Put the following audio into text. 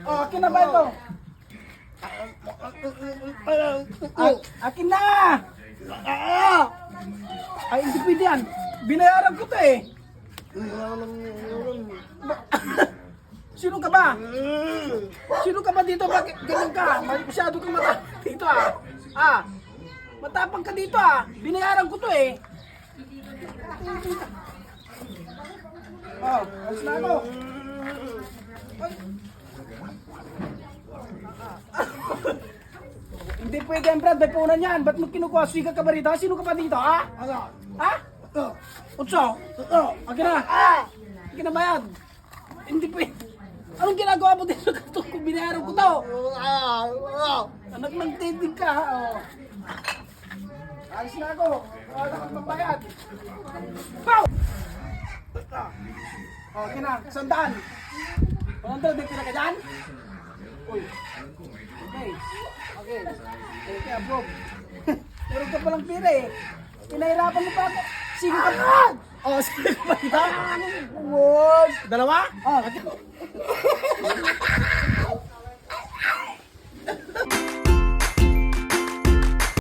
Oh, akin na ba ito? Akin na! Ay, hindi pwede yan. Binayaran ko to eh. Sino ka ba? Sino ka ba dito? Bakit ganun ka? Masyado kang mata dito ah. Ah, matapang ka dito ah. Binayaran ko to eh. Oh, alas na ako. Ay. Hindi pwede yan, Brad. May punan yan. Ba't mo kinukuha? Siga ka ba rito? Sino ka ba dito, ha? Ha? Utso? Akin na. Akin na ba yan? Hindi pwede. Anong ginagawa mo dito? Kung binayaran ko to. Anak ng titig ka, ha? Oh. Alis na ako. Wala kang mabayad. Pow! Okay na. Sandaan. 100 din ka dyan? Uy. Okay. Okay. Okay, approve. Meron ka palang pira eh. Pinahirapan mo pa ako. Sige ka pa! Oh, sige ka pa kita? Dalawa? Oh,